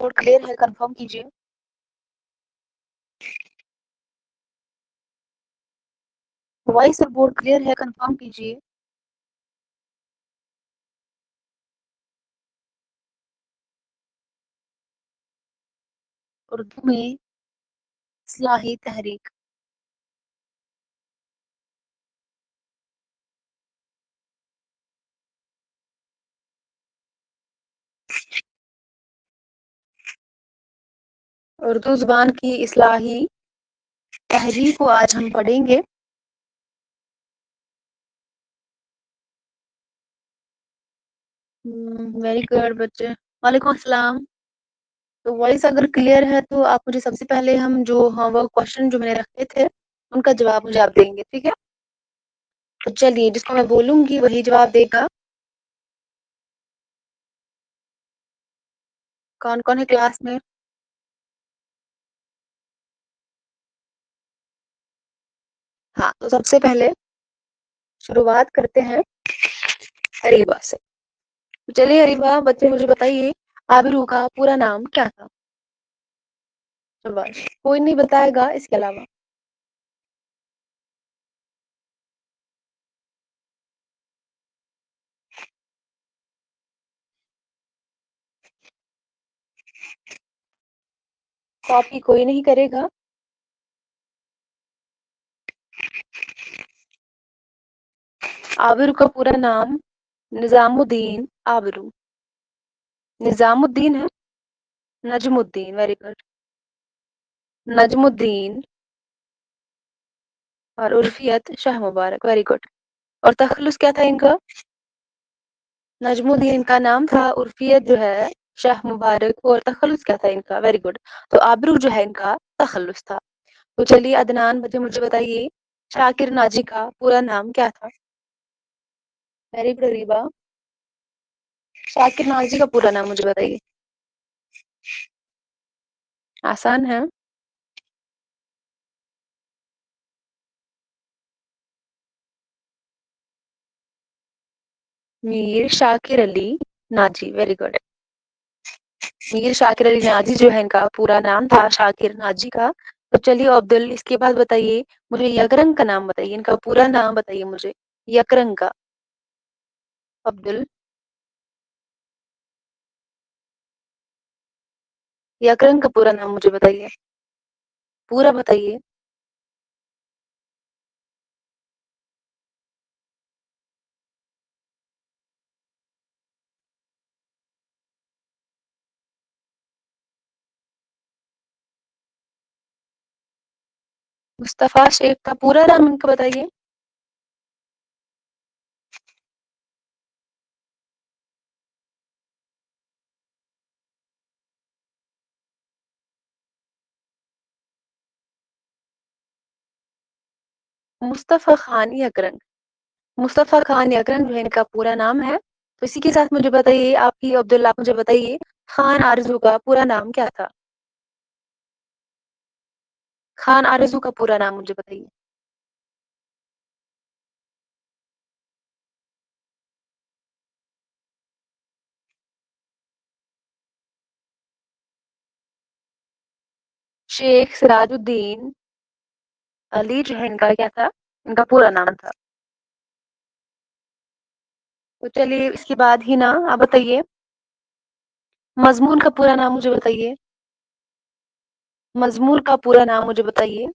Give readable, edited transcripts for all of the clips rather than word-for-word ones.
Board clear है, confirm कीजिए। Voice और बोर्ड क्लियर है, कंफर्म कीजिए। उर्दू में इस्लाही तहरीक। उर्दू ज़ुबान की इस्लाही तहरीक को आज हम पढ़ेंगे। वेरी गुड बच्चे, वालेकुम अस्सलाम। तो वॉइस अगर क्लियर है तो आप मुझे सबसे पहले हम जो होमवर्क क्वेश्चन जो मैंने रखे थे उनका जवाब मुझे आप देंगे, ठीक है? तो चलिए, जिसको मैं बोलूंगी वही जवाब देगा। कौन कौन है क्लास में? हाँ, तो सबसे पहले शुरुआत करते हैं अरीबा से। तो चलिए अरीबा, बच्चे मुझे बताइए, आबिरू का पूरा नाम क्या था? शाबाश, कोई नहीं बताएगा इसके अलावा। कॉपी कोई नहीं करेगा। आबिरू का पूरा नाम निजामुद्दीन आबिरू। निजामुद्दीन है, नजमुद्दीन, वेरी गुड। नजमुद्दीन और उर्फियत शाह मुबारक, वेरी गुड। और तखल्लुस क्या था इनका? नजमुद्दीन का नाम था, उर्फियत जो है शाह मुबारक, और तखल्लुस क्या था इनका? Very good. तो आबरू जो है इनका तखल्लुस था। तो चलिए अदनान बच्चे मुझे बताइए, शाकिर नाजी का पूरा नाम क्या था? Very good Reeba. Shakir Nazi का पूरा नाम मुझे बताइए। आसान है। Mir Shakir Ali Nazi, very good. Mir Shakir Ali Nazi जो है इनका पूरा नाम था, शाकिर नाजी का। तो चलिए अब्दुल, इसके बाद बताइए मुझे यकरंग का नाम बताइए, इनका पूरा नाम बताइए मुझे, यकरंग का। अब्दुल, यकरंग का पूरा नाम मुझे बताइए, पूरा बताइए। मुस्तफा शेख का पूरा नाम इनका बताइए। मुस्तफा खान यकरंग। मुस्तफा खान यकरंग जो है इनका पूरा नाम है। तो इसी के साथ मुझे बताइए, आपकी अब्दुल, आप मुझे बताइए खान आरजू का पूरा नाम क्या था? खान आरजू का पूरा नाम मुझे बताइए। शेख सिराजुद्दीन अली जो है इनका क्या था? इनका पूरा नाम था। तो चलिए इसके बाद ही ना आप बताइए, मजमून का पूरा नाम मुझे बताइए। मजमून का पूरा नाम मुझे बताइए।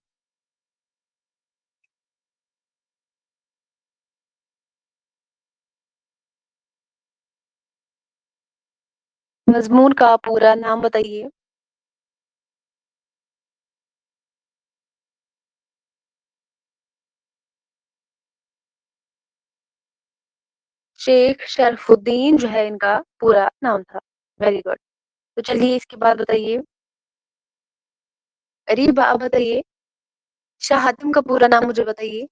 मजमून का पूरा नाम बताइए। शेख शरफुद्दीन जो है इनका पूरा नाम था। Very good. तो चलिए इसके बाद बताइए, अरीब आप बताइए, शाह हातिम का पूरा नाम मुझे बताइए।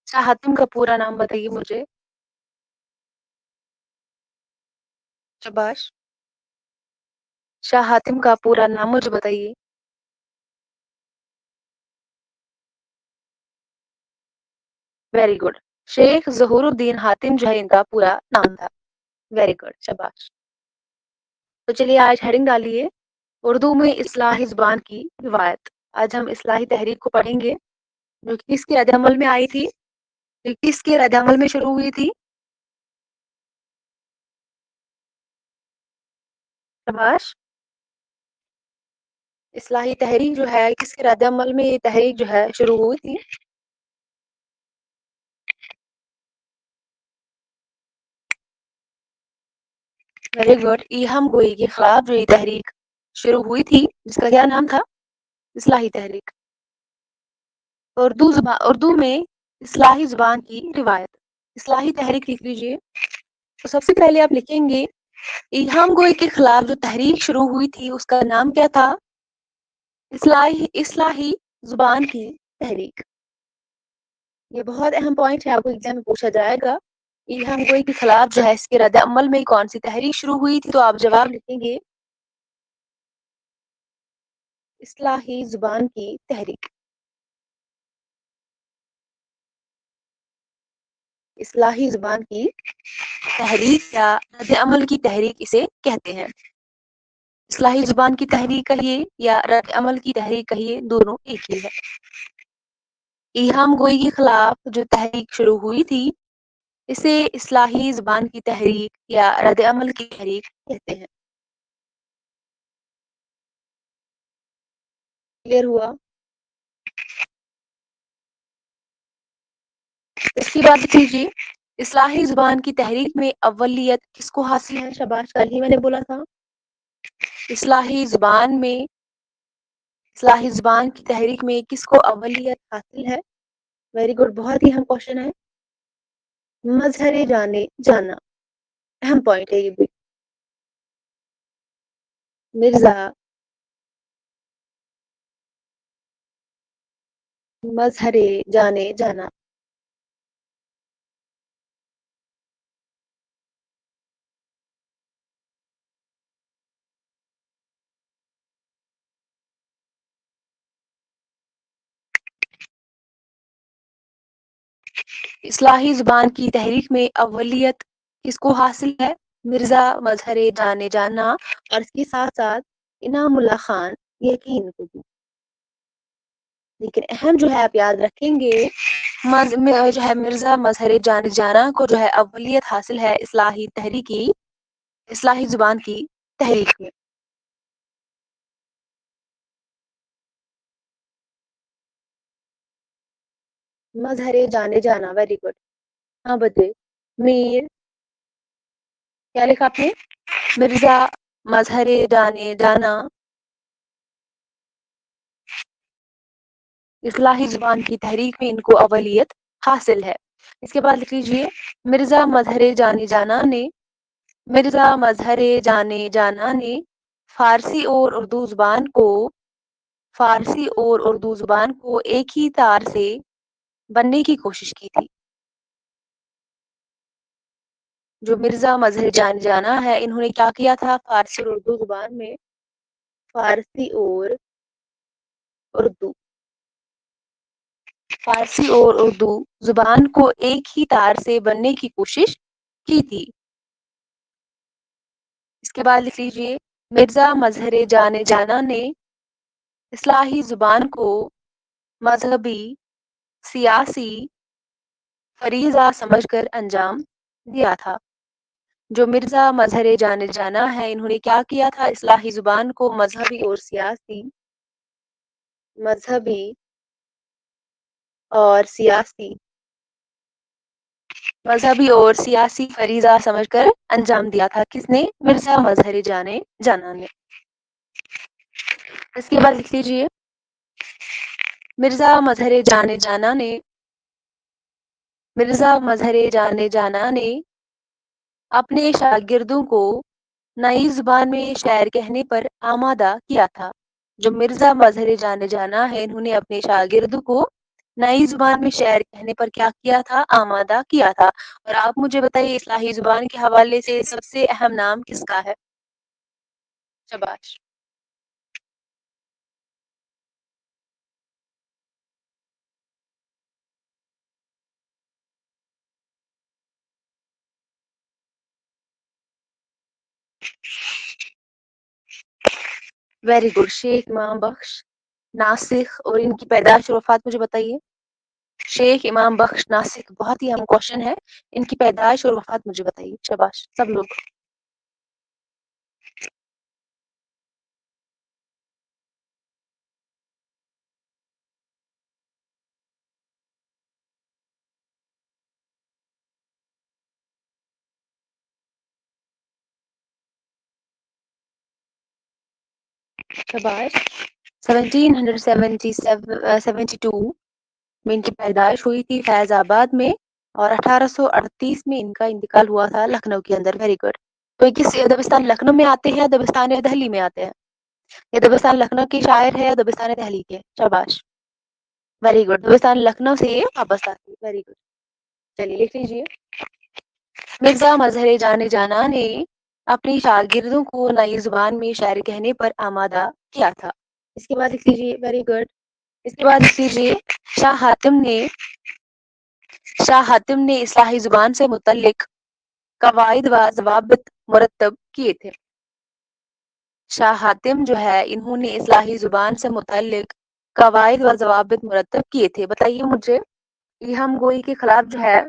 शाह हातिम का पूरा नाम बताइए मुझे। शाबाश। शाह हातिम का पूरा नाम मुझे बताइए। Very good. शेख जहूरुद्दीन हातिम जो है इनका पूरा नाम था। वेरी गुड, शाबाश। तो चलिए आज हेडिंग डालिए اردو میں اصلاحی زبان کی روایت. آج ہم اصلاحی تحریک کو پڑھیں گے جو کہ کس کے رد عمل میں آئی تھی, جو کس کے رد عمل میں شروع ہوئی تھی. شباش. اصلاحی تحریک جو ہے کس کے رد عمل میں یہ تحریک جو ہے شروع ہوئی تھی. Very good. ایہم گوئی کے خلاف جو یہ تحریک شروع ہوئی تھی جس کا کیا نام تھا, اصلاحی تحریک. اردو میں اصلاحی زبان کی روایت. اصلاحی تحریک لکھ لیجیے. تو سب سے پہلے آپ لکھیں گے ایہم گوئی کے خلاف جو تحریک شروع ہوئی تھی اس کا نام کیا تھا, اصلاحی زبان کی تحریک. یہ بہت اہم پوائنٹ ہے, آپ کو ایگزام میں پوچھا جائے گا. ایہم گوئی کے خلاف جو ہے اس کے رد عمل میں کون سی تحریک شروع ہوئی تھی, تو آپ جواب لکھیں گے اصلاحی زبان کی تحریک. اصلاحی زبان کی تحریک یا رد عمل کی تحریک اسے کہتے ہیں. اصلاحی زبان کی تحریک کہیے یا رد عمل کی تحریک کہیے, دونوں ایک ہی ہے. ایہم گوئی کے خلاف جو تحریک شروع ہوئی تھی اسے اصلاحی زبان کی تحریک یا رد عمل کی تحریک کہتے ہیں. کلیئر ہوا. اس کی بات کیجیے اصلاحی زبان کی تحریک میں اولیت کس کو حاصل ہے. شباش, کل ہی میں نے بولا تھا. اصلاحی زبان کی تحریک میں کس کو اولیت حاصل ہے. ویری گڈ, بہت ہی اہم کوشچن ہے. مظہر جانے جانا, اہم پوائنٹ ہے یہ بھی. مرزا مظہر جانے جانا. اصلاحی زبان کی تحریک میں اولیت کس کو حاصل ہے. مرزا مظہر جانے جانا اور اس کے ساتھ ساتھ انعام اللہ خان یقین کو بھی. لیکن اہم جو ہے آپ یاد رکھیں گے جو ہے مرزا مظہر جانے جانا کو جو ہے اولیت حاصل ہے اصلاحی زبان کی تحریک میں. مظہر جانے جانا, ویری گڈ. ہاں بتے میر کیا لکھا آپ نے, مرزا مظہر جانے جانا اصلاحی زبان کی تحریک میں ان کو اولیت حاصل ہے. اس کے بعد لکھ لیجیے مرزا مظہر جانا نے فارسی اور اردو زبان کو ایک ہی تار سے بننے کی کوشش کی تھی. جو مرزا مظہر جانا ہے انہوں نے کیا کیا تھا, فارسی اور اردو زبان میں فارسی اور اردو زبان کو ایک ہی تار سے بننے کی کوشش کی تھی. اس کے بعد لکھ لیجیے مرزا مظہر جانا نے اصلاحی زبان کو مذہبی سیاسی فریضہ سمجھ کر انجام دیا تھا. جو مرزا مظہر جانا ہے انہوں نے کیا کیا تھا, اصلاحی زبان کو مذہبی اور سیاسی فریضہ سمجھ کر انجام دیا تھا. کس نے, مرزا مظہر جانا نے. اس کے بعد لکھ لیجیے مرزا مظہر جانا نے اپنے شاگردوں کو نئی زبان میں شعر کہنے پر آمادہ کیا تھا. جو مرزا مظہر جانا ہے انہوں نے اپنے شاگردوں کو نئی زبان میں شعر کہنے پر کیا کیا تھا, آمادہ کیا تھا. اور آپ مجھے بتائیے اصلاحی زبان کے حوالے سے سب سے اہم نام کس کا ہے. شباش. Very good. शेख इमाम बख्श, नासिख और इनकी पैदाइश और वफात मुझे बताइए। शेख इमाम बख्श नासिक, बहुत ही अहम क्वेश्चन है। इनकी पैदाइश और वफात मुझे बताइए। शाबाश सब लोग। शाबाश। 1772 में इनकी पैदाइश हुई थी फैजाबाद में, और 1838 में इनका इंतकाल हुआ था लखनऊ के अंदर। Very good. तो ये किस दबिस्तान लखनऊ में आते हैं, दबिस्तान दहली में आते हैं? ये दबिस्तान लखनऊ के शायर है, दबिस्तान दहली के? शाबाश। Very good. दबिस्तान लखनऊ से ये वापस आते हैं। Very good. चलिए लिख लीजिए। मिर्जा मजहर जाने जाना ने अपनी शागिर्दों को नई जुबान में शायरी कहने पर आमादा किया था। इसके बाद लिख लीजिए। Very good. इसके बाद लिख लीजिए। शाह हातिम ने शाह हातिम ने इस्लाही जुबान से मुतल्लिक कवायद व जवाबित मुरतब किए थे। शाह हातिम जो है, इन्होंने इस्लाही जुबान से मुतल्लिक कवायद व जवाबित मुरतब किए थे। बताइए मुझे, ये हम गोई के खिलाफ जो है,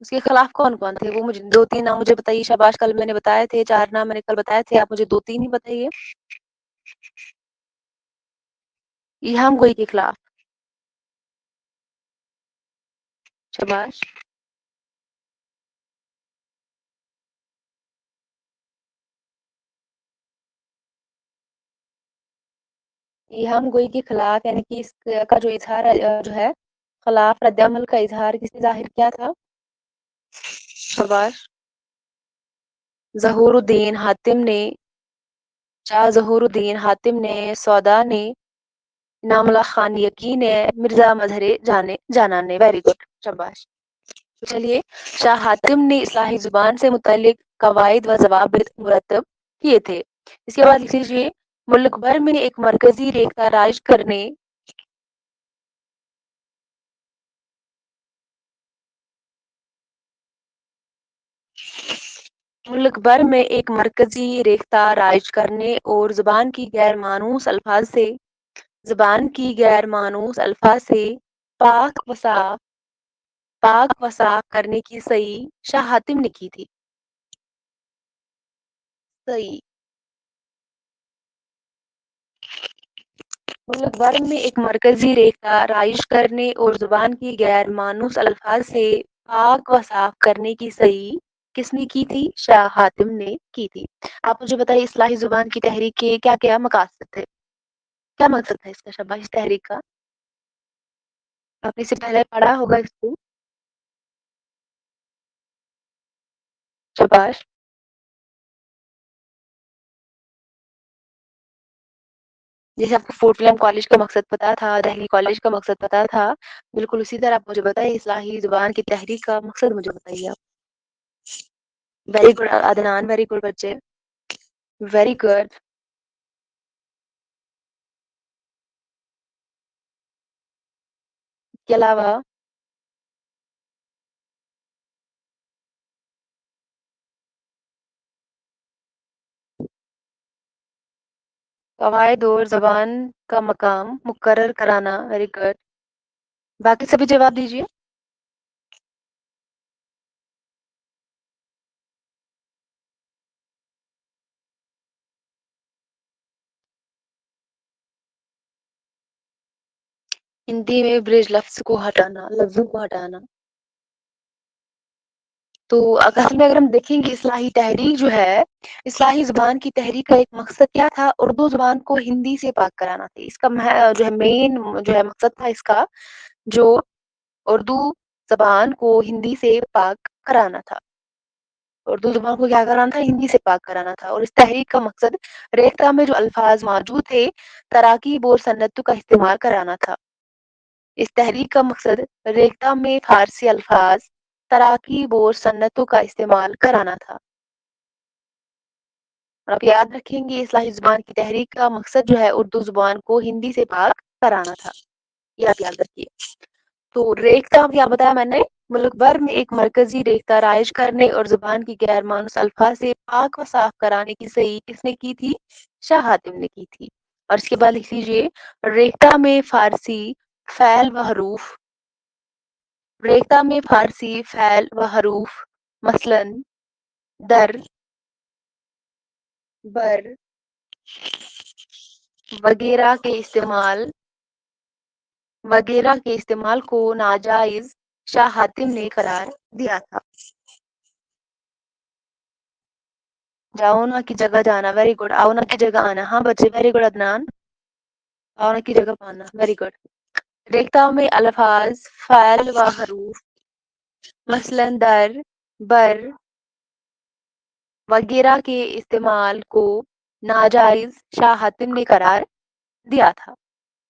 उसके खिलाफ कौन कौन थे? वो मुझे दो तीन नाम मुझे बताइए। शाबाश। कल मैंने बताए थे, चार नाम मैंने कल बताए थे, आप मुझे दो तीन ही बताइए। ये हम गोई के खिलाफ। शाबाश। ये हम गोई के खिलाफ यानी कि इसका जो इजहार जो है, खिलाफ रद्दमल का इजहार किसने जाहिर किया था? शाबाश। जहूरुद्दीन हातिम ने शाह जहूरुद्दीन हातिम ने, सौदा ने, इनामुल्लाह खान यकी ने, मिर्जा मजहर जाना ने। Very good. शाबाश। तो चलिए, शाह हातिम ने इस्लाही जुबान से मुतल्लिक कवायद व जवाबित मुरतब किए थे। इसके बाद लिख लीजिए। मुल्क भर में एक मरकजी रेखा राज करने मुल्क भर में एक मरकजी रेखता राज करने और जुबान की गैर मानूस अल्फाज से पाक व साफ पाक व साफ करने की सही शाह हातिम ने की थी। सही। मुल्क भर में एक मरकजी रेखा राइश करने और जुबान की गैर मानूस अल्फाज से पाक व साफ करने की सही किसने की थी? शाह हातिम ने की थी। आप मुझे बताइए, इस्लाही जुबान की तहरीक के क्या क्या मकासद थे? क्या मकसद था इसका? शाबाश। इस तहरीक का आपने इससे पहले पढ़ा होगा इसको। शाबाश। जैसे आपको फोर्ट विलियम कॉलेज का मकसद पता था, दिल्ली कॉलेज का मकसद पता था, बिल्कुल उसी तरह आप मुझे बताइए इस्लाही जुबान की तहरीक का मकसद मुझे बताइए आप। Very good Adnan, very good बच्चे, वेरी गुड। के अलावा कवायद और जबान का मकाम मुकर्रर कराना। Very good. बाकी सभी जवाब दीजिए। हिंदी में ब्रिज लफ्ज को हटाना, लफ्जों को हटाना। तो असल में अगर हम देखेंगे, इस्लाही तहरीक जो है, इस्लाही जुबान की तहरीक का एक मकसद क्या था? उर्दू जुबान को हिंदी से पाक कराना था। इसका जो है मेन जो है मकसद था इसका, जो उर्दू जबान को हिंदी से पाक कराना था। उर्दू जुबान को क्या कराना था? हिंदी से पाक कराना था। और इस तहरीक का मकसद रेख्ता में जो अल्फाज मौजूद थे, तराकीब और सन्नतों का इस्तेमाल कराना था। इस तहरीक का मकसद रेख्ता में फारसी अल्फाज, तराकीब और सन्नतों का इस्तेमाल कराना था। और आप याद रखेंगे, इस्लाही जुबान की तहरीक का मकसद जो है उर्दू जुबान को हिंदी से पाक कराना था। ये आप याद रखिए। تو ریختہ کیا بتایا میں نے، ملک بھر میں ایک مرکزی ریختہ رائج کرنے اور زبان کی غیر مانوس الفاظ سے پاک و صاف کرانے کی صحیح کس نے کی تھی؟ شاہ حاتم نے کی تھی۔ اور اس کے بعد لکھ لیجیے ریختہ میں فارسی فعل و حروف، ریختہ میں فارسی فعل و حروف مثلاً در، بر وغیرہ کے استعمال کو ناجائز شاہ حاتم نے قرار دیا تھا۔ جاؤنا کی جگہ جانا، ویری گڈ۔ آؤنا کی جگہ آنا، ہاں بچے ویری گڈ عدنان۔ آؤنا کی جگہ پانا، ویری گڈ۔ ریختہ میں الفاظ فعل و حروف مثلاً در، بر وغیرہ کے استعمال کو ناجائز شاہ حاتم نے قرار دیا تھا۔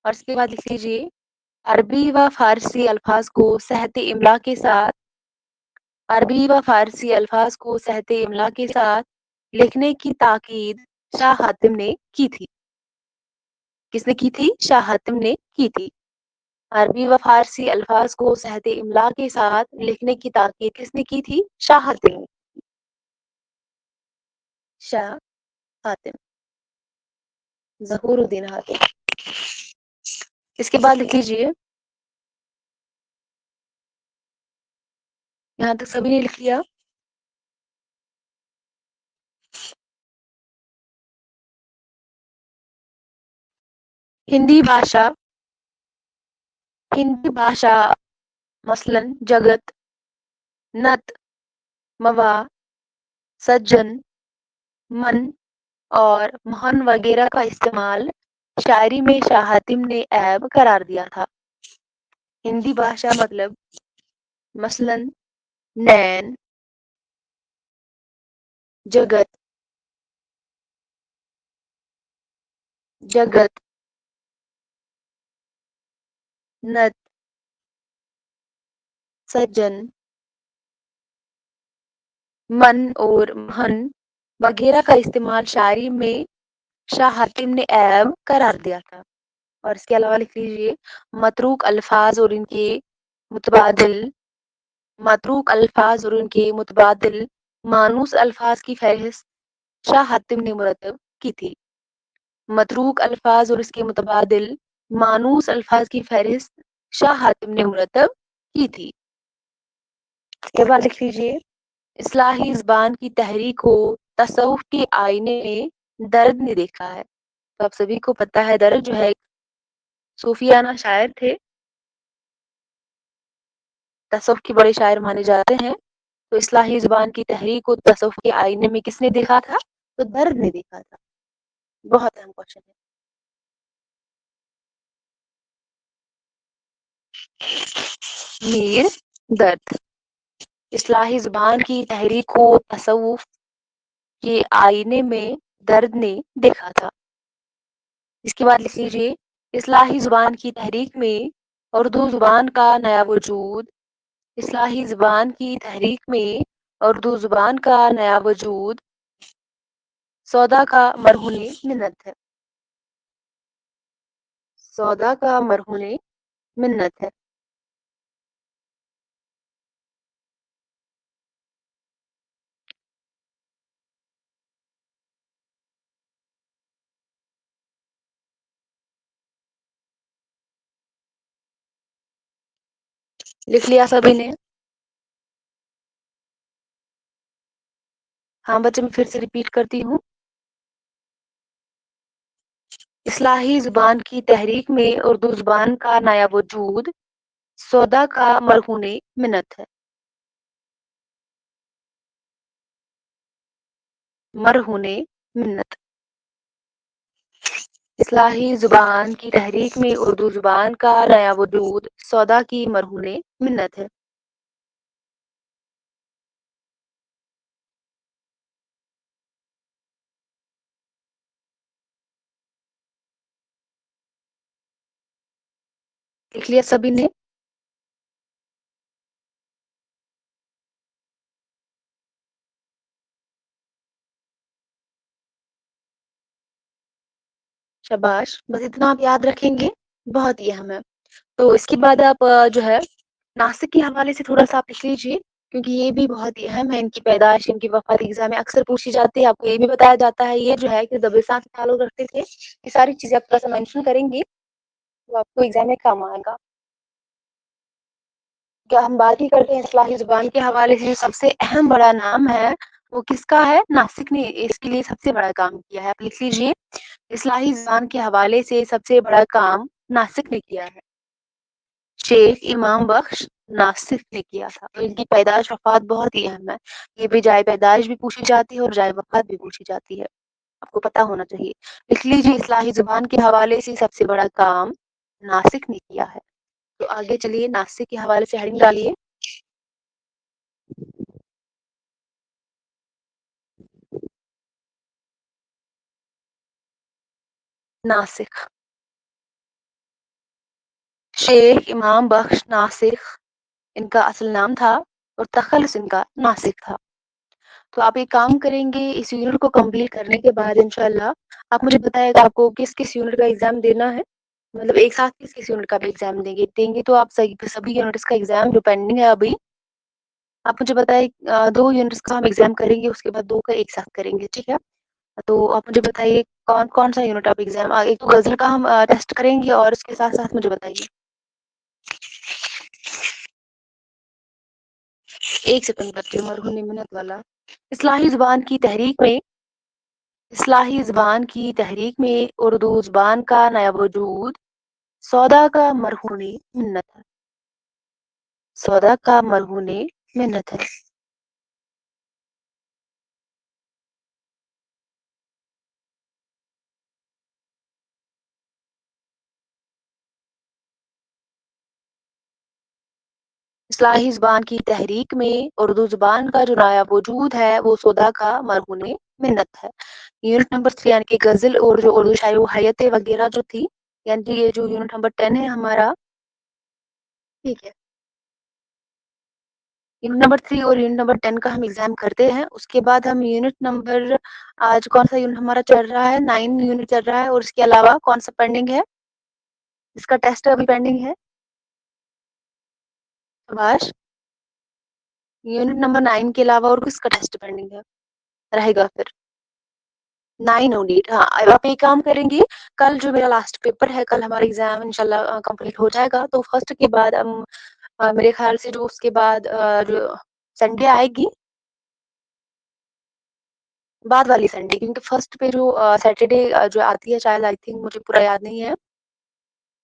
اور اس کے بعد لکھ لیجیے عربی و فارسی الفاظ کو صحت املا کے ساتھ، عربی و فارسی الفاظ کو صحت املا کے ساتھ لکھنے کی تاکید شاہ حاتم نے کی تھی۔ کس نے کی تھی؟ شاہ حاتم نے کی تھی۔ عربی و فارسی الفاظ کو صحت املا کے ساتھ لکھنے کی تاکید کس نے کی تھی؟ شاہ حاتم نے۔ شاہ حاتم، ظہور الدین حاتم۔ اس کے بعد لکھ لیجیے، یہاں تک سبھی نے لکھ لیا؟ ہندی بھاشا مثلاً جگت، نت، موا، سجن، من اور مہن وغیرہ کا استعمال شاعری میں شاہ حاتم نے عیب قرار دیا تھا۔ ہندی بھاشا مطلب مثلاً نین، جگت، نت، سجن، من اور مہن وغیرہ کا استعمال شاعری میں شاہ حاتم نے عیب قرار دیا تھا۔ اور اس کے علاوہ لکھ لیجیے متروک الفاظ اور ان کے متبادل مانوس الفاظ کی فہرست شاہ حاتم نے مرتب کی تھی۔ متروک الفاظ اور اس کے متبادل مانوس الفاظ کی فہرست شاہ حاتم نے مرتب کی تھی۔ اس کے بعد لکھ لیجیے اصلاحی زبان کی تحریک کو تصوف کے آئینے میں درد نے دیکھا ہے۔ تو آپ سبھی کو پتہ ہے درد جو ہے صوفیانہ شاعر تھے، تصوف کے بڑے شاعر مانے جاتے ہیں۔ تو اصلاحی زبان کی تحریک کو تصوف کے آئینے میں کس نے دیکھا تھا؟ تو درد نے دیکھا تھا۔ بہت اہم کوشچن ہے۔ میر درد اصلاحی زبان کی تحریک کو تصوف کے آئینے میں درد نے دیکھا تھا۔ اس کے بعد لکھ لیجیے اصلاحی زبان کی تحریک میں اردو زبان کا نیا وجود، اصلاحی زبان کی تحریک میں اردو زبان کا نیا وجود سودا کا مرہون منت ہے۔ سودا کا مرہون منت ہے۔ لکھ لیا سبھی نے؟ ہاں بچے میں پھر سے ریپیٹ کرتی ہوں، اصلاحی زبان کی تحریک میں اردو زبان کا نیا وجود سودا کا مرہون منت ہے۔ مرہون منت، اصلاحی زبان کی تحریک میں اردو زبان کا نیا وجود سودا کی مرہون منت ہے۔ لکھ لیا سبھی نے؟ شاباش، بس اتنا آپ یاد رکھیں گے، بہت ہی اہم ہے۔ تو इसके बाद आप जो है नासिक के हवाले से थोड़ा-सा आप लिख लीजिए, क्योंकि ये भी बहुत ही अहम है, इनकी पैदाइश, इनकी वफ़ात एग्ज़ाम में अक्सर पूछी जाती है। आपको ये भी बताया जाता है ये जो है कि दबिस्तान से ताल्लुक़ रखते थे। ये सारी चीज़ें आप थोड़ा-सा मेंशन करेंगी, तो आपको एग्ज़ाम में काम आएगा। क्या हम बात ही करते हैं इस्लाही ज़ुबान के हवाले से जो सबसे अहम बड़ा नाम है, वो किसका है? नासिक ने इसके लिए सबसे बड़ा काम किया है। आप लिख लीजिए, इस्लाही ज़ुबान के हवाले से सबसे बड़ा काम नासिक ने किया है। शेख इमाम बख्श नासिक ने किया था। तो इनकी पैदाइश वफ़ात बहुत ही अहम है। ये भी जाए पैदाइश भी पूछी जाती है और जाए वफ़ात भी पूछी जाती है। आपको पता होना चाहिए। लिख लीजिए, इस्लाही ज़ुबान के हवाले से सबसे बड़ा काम नासिक ने किया है। तो आगे चलिए, नासिक के हवाले से हेडिंग डालिए। नासिक। शेख इमाम बख्श नासिक इनका असल नाम था और तख़ल्लुस इनका नासिक था। तो आप एक काम करेंगे, इस यूनिट को कंप्लीट करने के बाद इंशाल्लाह आप मुझे बताइएगा आपको किस-किस यूनिट का एग्ज़ाम देना है। मतलब एक साथ किस-किस यूनिट का भी एग्ज़ाम देंगे तो आप सही सभी यूनिट्स का एग्ज़ाम जो पेंडिंग है अभी, आप मुझे बताइए 2 यूनिट्स का हम एग्ज़ाम करेंगे, उसके बाद 2 का एक साथ करेंगे, ठीक है? तो आप मुझे बताइए कौन-कौन सा यूनिट आप एग्ज़ाम एक तो गज़ल का हम टेस्ट करेंगे और उसके साथ-साथ मुझे बताइए। 1 सेकंड बच्चे मरहूम मिन्नत वाला। इस्लाही ज़ुबान की तहरीक में इस्लाही ज़ुबान की तहरीक में उर्दू ज़ुबान का नया वजूद सौदा का मरहून मिन्नत है। सौदा का मरहून मिन्नत है। इस्लाही ज़ुबान की तहरीक में उर्दू ज़ुबान का जो नया वजूद है वो सौदा का मरहून मिन्नत है। यूनिट नंबर 3 यानी कि गज़ल और जो उर्दू शायरी हयत वगैरह जो थी, यानी कि ये जो यूनिट नंबर 10 है हमारा, ठीक है। यूनिट नंबर 3 और यूनिट नंबर 10 का हम एग्ज़ाम करते हैं। उसके बाद हम यूनिट नंबर आज कौन-सा यूनिट हमारा चल रहा है? 9 यूनिट चल रहा है और इसके अलावा कौन-सा पेंडिंग है? इसका टेस्ट अभी पेंडिंग है। शाबाश! यूनिट नंबर 9 के अलावा और किसका टेस्ट पेंडिंग है? रहेगा फिर 9 और 8। हाँ, अब आप एक काम करेंगी, कल जो मेरा लास्ट पेपर है, कल हमारा एग्ज़ाम इंशाल्लाह कंप्लीट हो जाएगा, तो फर्स्ट के बाद हम मेरे ख़्याल से जो उसके बाद जो संडे आएगी, बाद वाली संडे, क्योंकि फर्स्ट पे जो सैटरडे जो आती है शायद, आई थिंक मुझे पूरा याद नहीं है।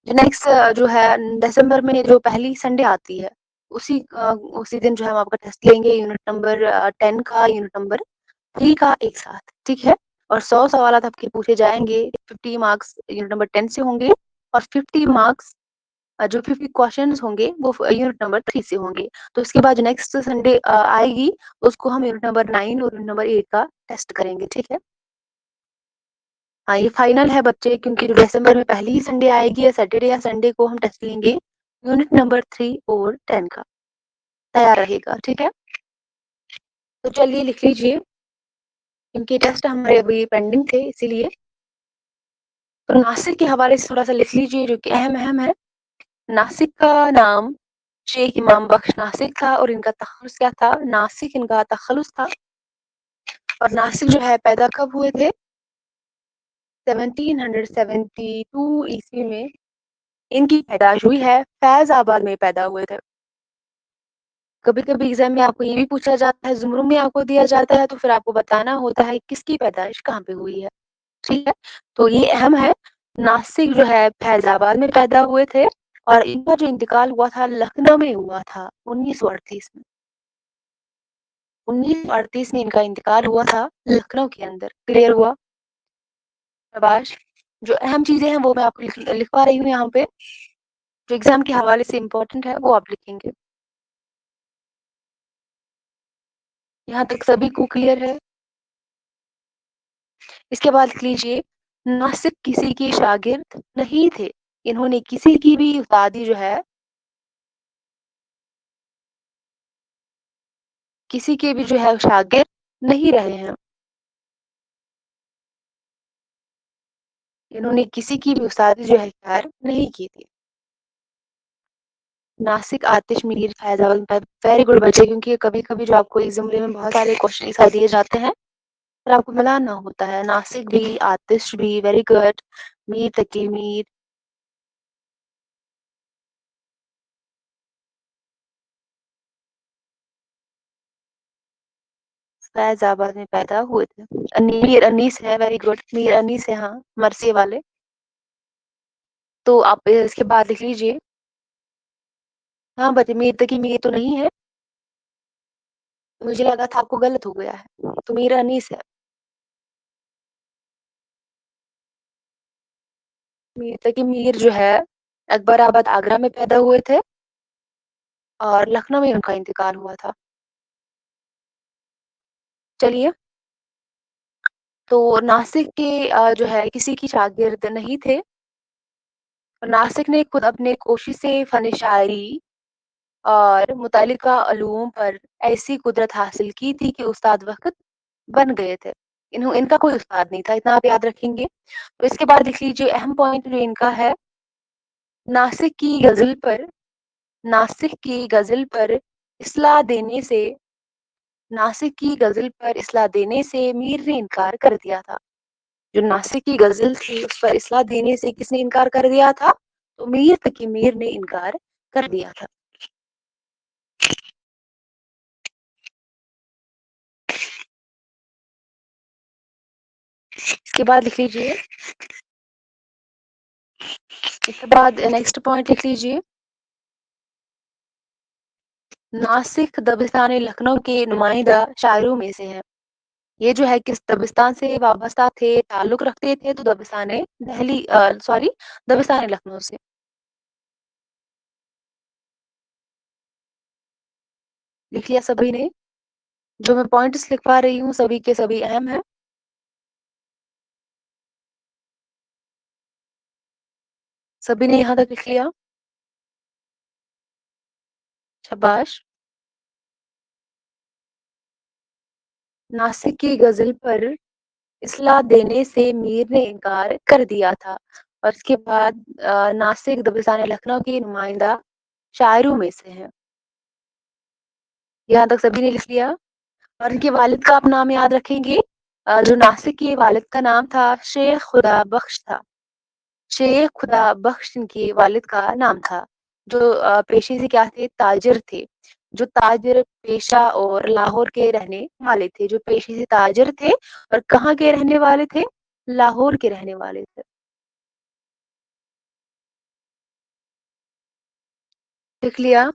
जो नेक्स्ट जो है दिसंबर में जो पहली संडे आती है, उसी दिन जो है हम आपका टेस्ट लेंगे यूनिट नंबर 10 का, यूनिट नंबर 3 का एक साथ, ठीक है? और 100 सवालात आपके पूछे जाएँगे, 50 मार्क्स यूनिट नंबर 10 से होंगे और 50 मार्क्स जो 50 क्वेश्चन्स होंगे वो यूनिट नंबर 3 से होंगे। तो उसके बाद जो नेक्स्ट संडे आएगी, उसको हम यूनिट नंबर 9 और यूनिट नंबर 8 का टेस्ट करेंगे, ठीक है? हाँ, ये फाइनल है बच्चे, क्योंकि जो दिसंबर में पहली ही संडे आएगी या सैटरडे या संडे को हम टेस्ट लेंगे यूनिट नंबर 3 और 10 का। तैयार रहेगा, ठीक है? तो चलिए लिख लीजिए, इनके टेस्ट हमारे अभी पेंडिंग थे इसीलिए। तो नासिक के हवाले से थोड़ा-सा लिख लीजिए जो कि अहम-अहम है। नासिक का नाम शेख इमाम बख्श नासिक था और इनका तख़ल्लुस क्या था? नासिक इनका तख़ल्लुस था। और नासिक जो है पैदा कब हुए थे? 1772 ईस्वी में इनकी पैदाइश हुई है, फैज़ाबाद में पैदा हुए थे। कभी-कभी एग्ज़ाम में आपको ये भी पूछा जाता है, ज़ुमरों में आपको दिया जाता है, तो फिर आपको बताना होता है किसकी पैदाइश कहाँ पे हुई है, ठीक है? तो ये अहम है, नासिक जो है फैज़ाबाद में पैदा हुए थे और इनका जो इंतकाल हुआ था लखनऊ में हुआ था 1938 में। 1938 में इनका इंतकाल हुआ था लखनऊ के अंदर। क्लियर हुआ? शाबाश! जो अहम चीज़ें हैं वो मैं आपको लिखवा रही हूँ यहाँ पे, जो एग्ज़ाम के हवाले से इम्पोर्टेंट है वो आप लिखेंगे। यहाँ तक सभी को क्लियर है? इसके बाद लिख लीजिए, नासिक किसी के शागिर्द नहीं थे। इन्होंने किसी की भी उस्तादी जो है, किसी के भी जो है शागिर्द नहीं रहे हैं। इन्होंने किसी की भी उस्तादी जो है ख़ैर नहीं की थी। नासिक, आतिश, मीर, फैज़ाबाद। वेरी गुड बच्चे, क्योंकि कभी-कभी जो आपको इस जुमले में बहुत सारे क्वेश्चन एक साथ दिए जाते हैं, पर आपको मिलान ना होता है। नासिक भी, आतिश भी, वेरी गुड। मीर, तकी, मीर। फैज़ाबाद में पैदा हुए थे। मीर अनीस है, वेरी गुड। मीर अनीस है, हाँ, मरसिए वाले। तो आप इसके बाद लिख लीजिए। हाँ बच्चे, मीर तकी मीर तो नहीं है। मुझे लगा था आपको गलत हो गया है। तो मीर अनीस है। मीर तकी मीर जो है, अकबराबाद आगरा में पैदा हुए थे और लखनऊ में उनका इंतकाल हुआ था। चलिए, तो नासिक के जो है किसी की शागिर्द नहीं थे। नासिक ने खुद अपने कोशिश से फन शायरी और मुतल्लिका उलूम पर ऐसी कुदरत हासिल की थी कि उस्ताद वक़्त बन गए थे। इनका कोई उस्ताद नहीं था, इतना आप याद रखेंगे। तो इसके बाद लिख लीजिए अहम पॉइंट जो इनका है, नासिक की गज़ल पर नासिक की गज़ल पर इस्लाह देने से नासिक की गज़ल पर इस्लाह देने से मीर ने इनकार कर दिया था। जो नासिक की गज़ल थी उस पर इस्लाह देने से किसने इनकार कर दिया था? तो मीर तकी मीर ने इनकार कर दिया था। इसके बाद लिख लीजिए इसके बाद नेक्स्ट पॉइंट लिख लीजिए। नासिक दबिस्तान लखनऊ के नुमाइंदा शायरों में से हैं। ये जो है किस दबिस्तान से वाबस्ता थे, ताल्लुक रखते थे? तो दबिस्तान लखनऊ से। लिख लिया सभी ने? जो मैं पॉइंट्स लिखवा रही हूँ सभी के सभी अहम हैं। सभी ने यहाँ तक लिख लिया? शाबाश। नासिक की गज़ल पर इस्लाह देने से मीर ने इनकार कर दिया था। और इसके बाद नासिक दबिस्तान लखनऊ के नुमाइंदा शायरों में से हैं। यहाँ तक सभी ने लिख लिया? और इनके वालिद का आप नाम याद रखेंगे। जो नासिक के वालिद का नाम था शेख खुदा बख्श था। शेख खुदा बख्श इनके वालिद का नाम था। जो पेशे से क्या थे? ताजिर थे। जो ताजिर पेशा और लाहौर के रहने वाले थे। जो पेशे से ताजिर थे और कहाँ के रहने वाले थे? लाहौर के रहने वाले थे। लिख लिया?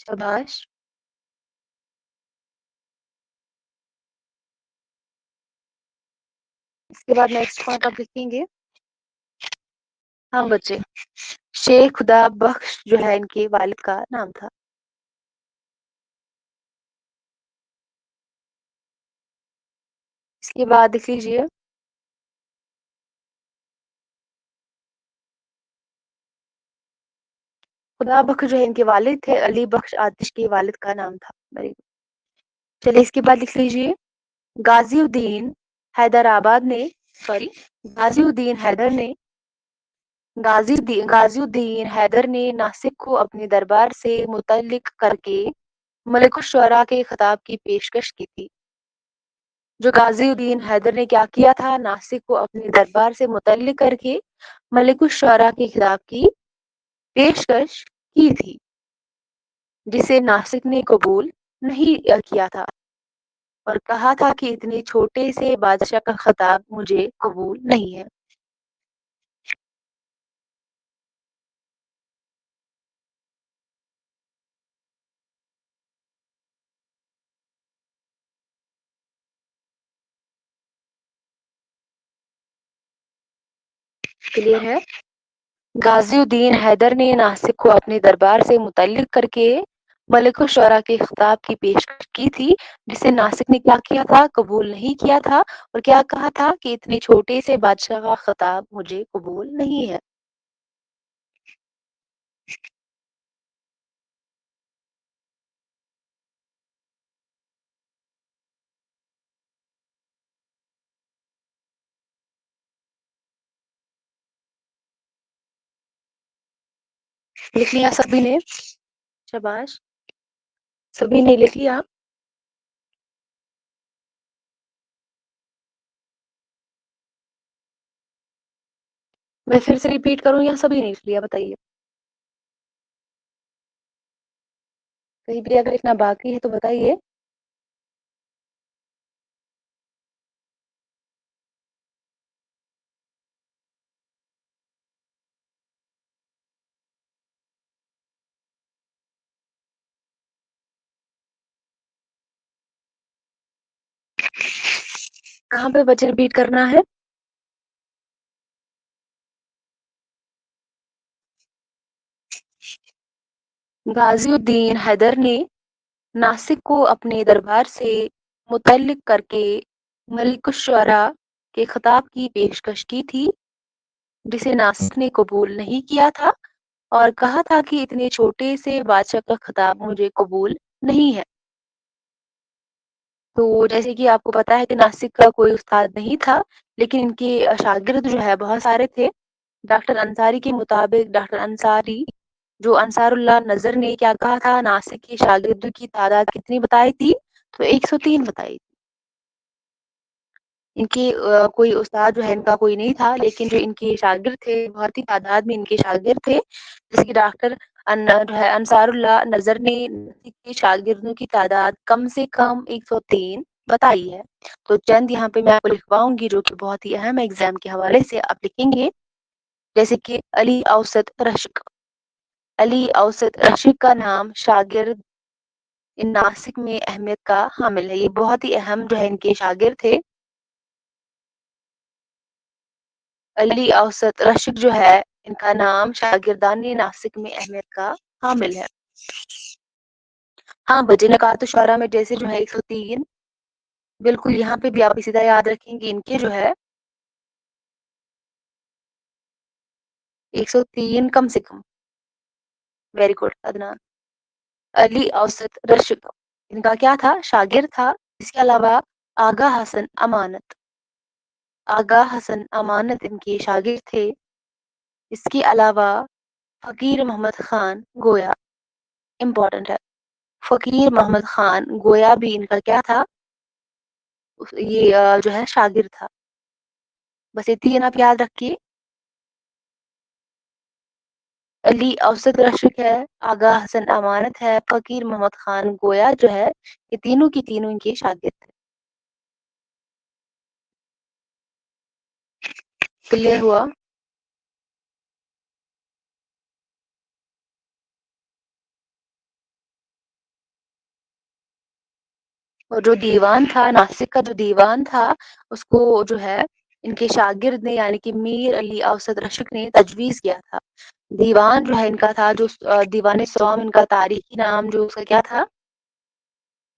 शाबाश। इसके बाद नेक्स्ट पॉइंट आप लिखेंगे। हाँ बच्चे, शेख खुदा बख्श जो है इनके वालिद का नाम था। इसके बाद लिख लीजिए। खुदा बख्श जो है इनके वालिद थे। अली बख्श आतिश के वालिद का नाम था। Very good. चलिए इसके बाद लिख लीजिए। गाजिउद्दीन हैदराबाद ने सॉरी गाजिउद्दीन हैदर ने गाजिउद्दीन हैदर ने नासिक को अपने दरबार से मुतल्लिक करके मलिकुश शुअरा के खिताब की पेशकश की थी। जो गाजिउद्दीन हैदर ने क्या किया था? नासिक को अपने दरबार से मुतल्लिक करके मलिकुश शुअरा के खिताब की पेशकश की थी, जिसे नासिक ने कबूल नहीं किया था और कहा था कि इतने छोटे से बादशाह का खिताब मुझे कबूल नहीं है। क्लियर है? गाजिउद्दीन हैदर ने नासिक को अपने दरबार से मुतल्लिक करके मलिक शुरा के खिताब की पेशकश की थी, जिसे नासिक ने क्या किया था? कबूल नहीं किया था और क्या कहा था कि इतने छोटे से बादशाह का खिताब मुझे कबूल नहीं है। लिख लिया सभी ने? शाबाश। सभी ने लिख लिया? मैं फिर से रिपीट करूँ या सभी ने लिख लिया बताइए? कहीं भी अगर लिखना बाकी है तो बताइए। कहाँ पे बच्चे रिपीट करना है? गाजिउद्दीन हैदर ने नासिक को अपने दरबार से मुतल्लिक करके मलिकुश्शरा के खिताब की पेशकश की थी, जिसे नासिक ने कबूल नहीं किया था और कहा था कि इतने छोटे से बादशाह का खिताब मुझे कबूल नहीं है। तो जैसे कि आपको पता है कि नासिक का कोई उस्ताद नहीं था, लेकिन इनके शागिर्द जो है बहुत सारे थे। डॉक्टर अंसारी के मुताबिक डॉक्टर अंसारी जो अंसारुल्लाह नज़र ने क्या कहा था, नासिक के शागिर्दों की तादाद कितनी बताई थी? तो 103 बताई। इनके कोई उस्ताद जो है इनका कोई नहीं था, लेकिन जो इनके शागिर्द थे, बहुत ही तादाद में इनके शागिर्द थे। जैसे कि डॉक्टर जो है अंसारुल्लाह नज़र ने के शागिर्दों की तादाद कम से कम 103 बताई है। तो चंद यहाँ पे मैं आपको लिखवाऊंगी जो कि बहुत ही अहम है एग्जाम के हवाले से आप लिखेंगे। जैसे कि अली औसत रश्क। अली औसत रश्क का नाम शागिर्द इन नासिक में अहमियत का हामिल है। ये बहुत ही अहम जो है इनके शागिर्द थे। अली औसत रशिक जो है इनका नाम शागिर्दानी नासिक में अहमियत का हामिल है। हाँ, बजे नकात शुरा में जैसे जो है 103 बिल्कुल यहाँ पे भी आप इसी तरह याद रखेंगे इनके जो है 103 कम से कम। Very good Adnan. अली औसत रशिक इनका क्या था? शागिर्द था। इसके अलावा आगा हसन अमानत। आगा हसन अमानत इनके शागिर्द थे। इसके अलावा फकीर मोहम्मद खान गोया इम्पोर्टेंट है। फकीर मोहम्मद खान गोया भी इनका क्या था? ये जो है शागिर्द था। बस ये तीन आप याद रखिए। अली औसत रशिक है, आगा हसन अमानत है, फकीर मोहम्मद खान गोया जो है ये तीनों की तीनों इनके शागिर्द थे। क्लियर हुआ? और जो दीवान था नासिक का जो दीवान था उसको जो है इनके शागिर्द ने यानी कि मीर अली औसत रशिक ने तजवीज़ किया था। दीवान जो है इनका था जो दीवान सौम इनका तारीखी नाम जो उसका क्या था?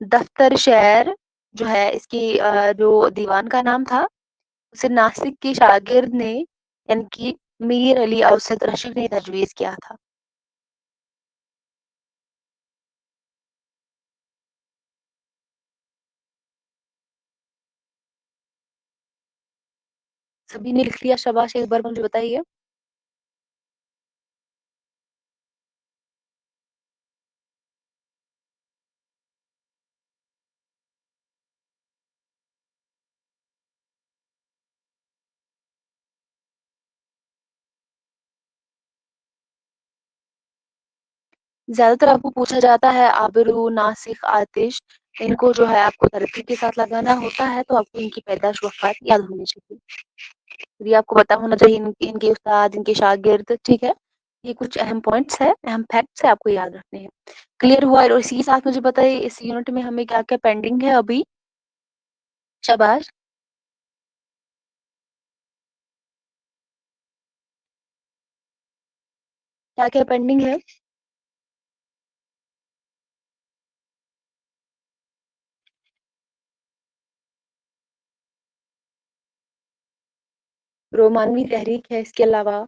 दफ्तर शेर जो है इसकी जो दीवान का नाम था उसे नासिक के शागिर्द ने यानी कि मीर अली औसत रशिक ने तजवीज़ किया था। सभी ने लिख लिया? शाबाश, एक बार मुझे बताइए। ज़्यादातर आपको पूछा जाता है आबिरू, नासिख, आतिश इनको जो है आपको तरक्की के साथ लगाना होता है तो आपको इनकी पैदाइश वफ़ात याद होनी चाहिए। ये आपको पता होना चाहिए इनके उस्ताद, इनके शागिर्द, ठीक है? ये कुछ अहम पॉइंट्स हैं, अहम फैक्ट्स हैं आपको याद रखने हैं। क्लियर हुआ? और इसी के साथ मुझे बताइए इस यूनिट में हमें क्या-क्या पेंडिंग है अभी? शाबाश! क्या-क्या पेंडिंग है? रोमानवी तहरीक है, इसके अलावा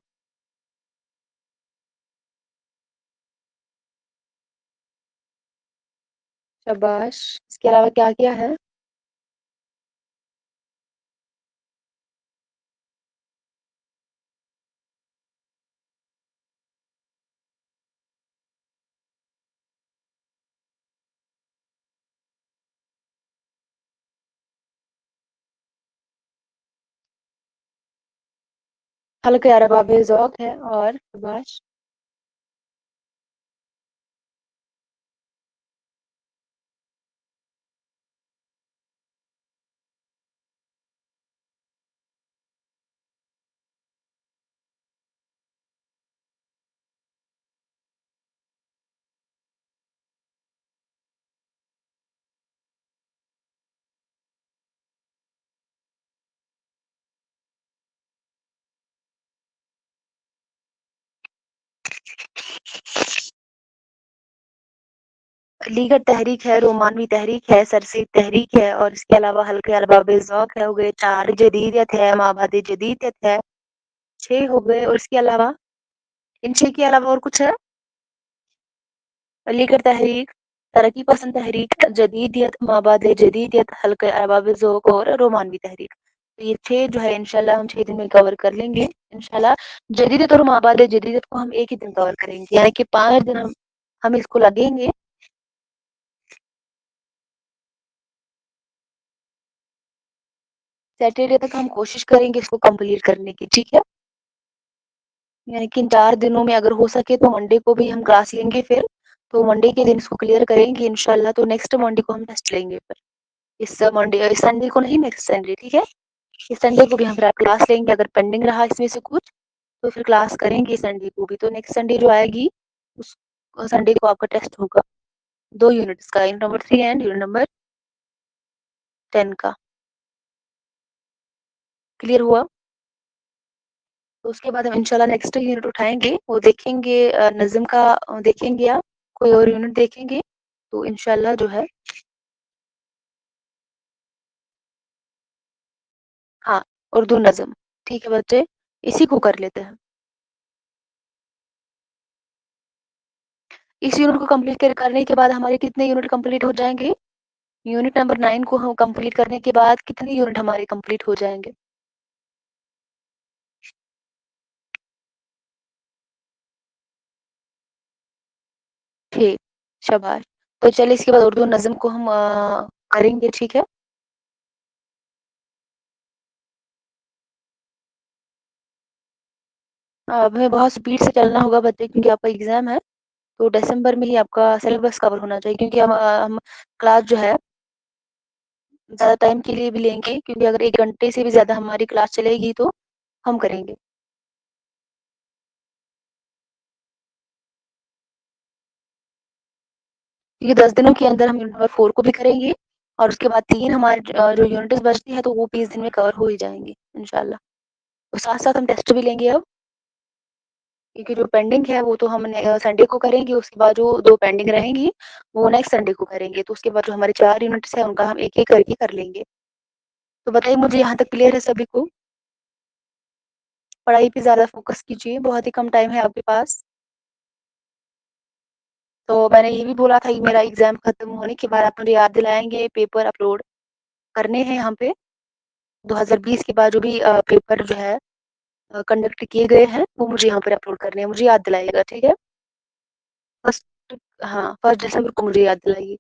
शाबाश! इसके अलावा क्या-क्या है? حلقہ ارباب ذوق ہے اور شاباش. لیگر تحریک ہے، رومانوی تحریک ہے، سرسی تحریک ہے اور اس کے علاوہ حلقہ ارباب ذوق ہے، ہو گئے 4. جدیدیت ہے، مابعد جدیدیت ہے 6 ہو گئے. اور اس کے علاوہ ان 6 کے علاوہ اور کچھ ہے؟ لیگر تحریک، ترقی پسند تحریک، جدیدیت، مابعد جدیدیت، حلقہ ارباب ذوق اور رومانوی تحریک. تو یہ 6 جو ہے انشاءاللہ ہم 6 دن میں کور کر لیں گے انشاءاللہ. جدیدیت اور مابعد جدیدیت کو ہم ایک ہی دن کور کریں گے، یعنی کہ 5 دن ہم اس کو لگیں گے. سیٹرڈے تک ہم کوشش کریں گے اس کو کمپلیٹ کرنے کی، ٹھیک ہے. یعنی کہ ان 4 دنوں میں اگر ہو سکے تو منڈے کو بھی ہم کلاس لیں گے، پھر تو منڈے کے دن اس کو کلیئر کریں گے انشاءاللہ. تو نیکسٹ منڈے کو ہم ٹیسٹ لیں گے، پھر اس منڈے، اس سنڈے کو نہیں، نیکسٹ سنڈے، ٹھیک ہے. اس سنڈے کو بھی ہم کلاس لیں گے، اگر پینڈنگ رہا اس میں سے کچھ تو پھر کلاس کریں گے سنڈے کو بھی. تو نیکسٹ سنڈے جو آئے گی اس سنڈے کو آپ کا ٹیسٹ ہوگا 2 یونٹس کا، unit number 3 and unit number 10 کا. کلیئر ہوا؟ تو اس کے بعد ہم انشاءاللہ نیکسٹ یونٹ اٹھائیں گے، وہ دیکھیں گے نظم کا دیکھیں گے، یا کوئی اور یونٹ دیکھیں گے. تو انشاءاللہ جو ہے ہاں اردو نظم، ٹھیک ہے بچے، اسی کو کر لیتے ہیں. اس یونٹ کو کمپلیٹ کرنے کے بعد ہمارے کتنے یونٹ کمپلیٹ ہو جائیں گے؟ یونٹ نمبر 9 کو ہم کمپلیٹ کرنے کے بعد کتنے یونٹ ہمارے کمپلیٹ ہو جائیں گے؟ ٹھیک، شاباش. تو چلیے اس کے بعد اردو نظم کو ہم کریں گے، ٹھیک ہے. اب ہمیں بہت سپیڈ سے چلنا ہوگا بچے، کیونکہ آپ کا ایگزام ہے. تو دسمبر میں ہی آپ کا سلیبس کور ہونا چاہیے، کیونکہ ہم کلاس جو ہے زیادہ ٹائم کے لیے بھی لیں گے، کیونکہ اگر 1 گھنٹے سے بھی زیادہ ہماری کلاس چلے گی تو ہم کریں گے. کیونکہ 10 دنوں کے اندر ہم یونٹ نمبر 4 کو بھی کریں گے، اور اس کے بعد 3 ہمارے جو یونٹس بچتی ہیں تو وہ 20 دن میں کور ہو ہی جائیں گے انشاءاللہ. اور ساتھ ساتھ ہم ٹیسٹ بھی لیں گے اب، کیونکہ جو پینڈنگ ہے وہ تو ہم سنڈے کو کریں گے. اس کے بعد جو 2 پینڈنگ رہیں گی وہ نیکسٹ سنڈے کو کریں گے. تو اس کے بعد جو ہمارے 4 یونٹس ہیں ان کا ہم ایک ایک کر کے کر لیں گے. تو بتائیے مجھے یہاں تک کلیئر ہے سبھی کو؟ پڑھائی پہ زیادہ فوکس کیجیے، بہت ہی کم ٹائم ہے آپ کے پاس. تو میں نے یہ بھی بولا تھا کہ میرا ایگزام ختم ہونے کے بعد آپ مجھے یاد دلائیں گے پیپر اپلوڈ کرنے ہیں یہاں پہ. 2020 کے بعد جو بھی پیپر جو ہے کنڈکٹ کیے گئے ہیں وہ مجھے یہاں پر اپلوڈ کرنے ہیں، مجھے یاد دلائیے گا، ٹھیک ہے. فرسٹ، ہاں 1 دسمبر کو مجھے یاد دلائیے.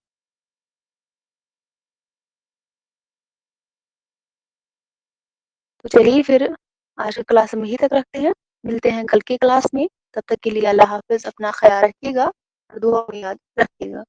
تو چلیے پھر آج کی کلاس ہم یہیں تک رکھتے ہیں، ملتے ہیں کل کی کلاس میں. تب تک کے لیے اللہ حافظ، اپنا خیال رکھیے گا اور دعا میں یاد رکھیے گا.